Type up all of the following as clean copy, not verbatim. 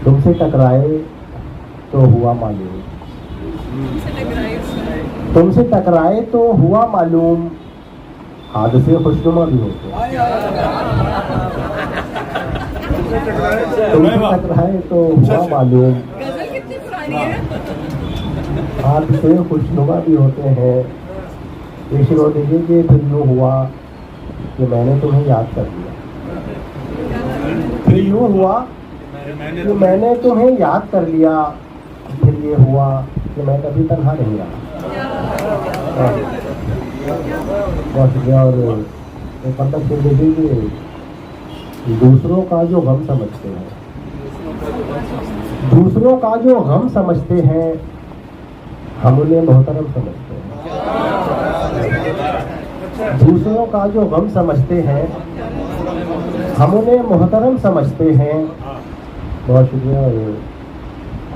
तुमसे टकराए तो हुआ मालूम, तुमसे टकराए तो हुआ मालूम, हादसे खुशनुमा भी होते हैं। तुमसे टकराए तो हुआ मालूम, हादसे खुशनुमा भी होते हैं। ये शुरू देखिए कि फिर यूँ हुआ कि मैंने तुम्हें याद कर लिया, फिर यूँ हुआ कि मैंने तुम्हें याद कर लिया, फिर ये हुआ कि मैं कभी तन्हा नहीं रहा। और एक मतलब फिर देखिए कि दूसरों का जो गम समझते हैं, दूसरों का जो गम समझते हैं, हम उन्हें मोहतरम समझते हैं। दूसरों का जो गम समझते हैं, हम उन्हें मोहतरम समझते हैं। बहुत शुक्रिया।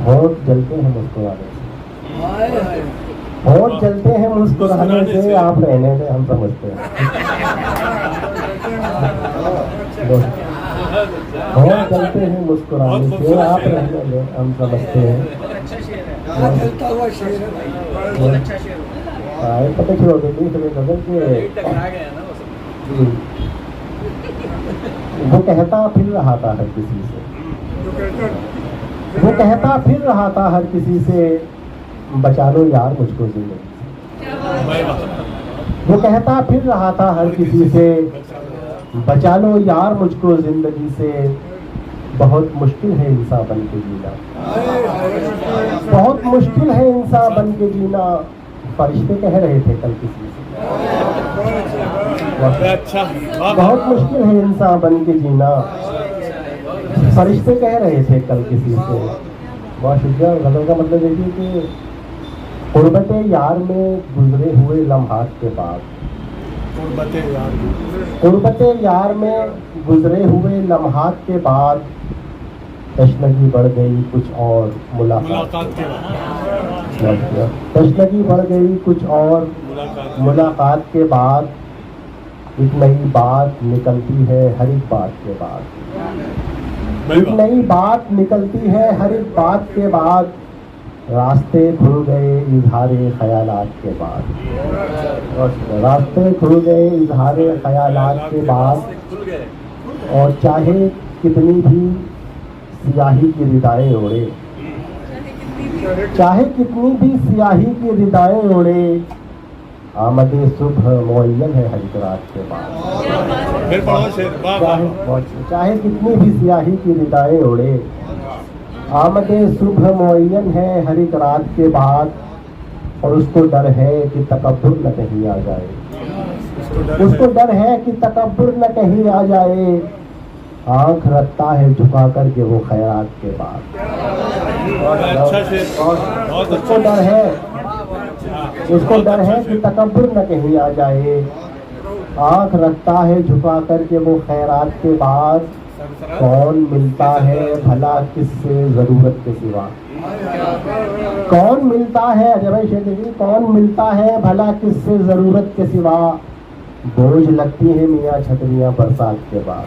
होंठ जलते हैं मुस्कुराने से, होंठ जलते हैं मुस्कुराने से, आप रहने में हम समझते हैं। होंठ जलते हैं मुस्कुराने से, आप रहने में हम समझते हैं। पता चलो वो कहता फिर रहा था हर किसी से, वो कहता फिर रहा था हर किसी से, बचा लो यार मुझको जिंदगी से। वो कहता फिर रहा था हर किसी से, बचा लो यार मुझको जिंदगी से। बहुत मुश्किल है इंसान बन के जीना, बहुत मुश्किल है इंसान बन के जीना, फरिश्ते कह रहे थे कल किसी से। बहुत मुश्किल है इंसान बन के जीना, फरिश्ते कह रहे थे कल किसी से। बहुत शुक्रिया। गजल का मतलब देखिए कि गुर्बते यार में गुजरे हुए लम्हात के बाद, गुर्बते यार में गुजरे हुए लम्हात के बाद, तशनगी बढ़ गई कुछ और मुलाकात के बाद, तशनगी बढ़ गई कुछ और मुलाकात के बाद। एक नई बात निकलती है हर एक बात के बाद, एक नई बात निकलती है हर एक बात के बाद। रास्ते खुल गए इजहारे ख्यालात के बाद, रास्ते खुल गए इजहारे ख्यालात के बाद। और चाहे कितनी भी सियाही की रिदाएं ओढ़े, चाहे कितनी भी सियाही की रिदाएं ओढ़े, आमदे सुबह मुअय्यन है हर एक रात के बाद। चाहे कितनी भी सियाही की रिदाएं ओढ़े, आमदे सुबह मुअय्यन है हर एक रात के बाद। और उसको डर है कि तकब्बुर न कहीं आ जाए, उसको डर है कि तकब्बुर न कहीं आ जाए। आंख रखता है झुका करके वो खैरात के बाद। उसको डर है, उसको डर है कि तकब्बुर न कहीं आ जाए। आंख रखता है झुका करके वो खैरात के बाद। कौन मिलता है भला किससे जरूरत के सिवा, कौन मिलता है, अजय भाई शेख जी, कौन मिलता है भला किससे जरूरत के सिवा। बोझ लगती है मियाँ छतरियाँ बरसात के बाद।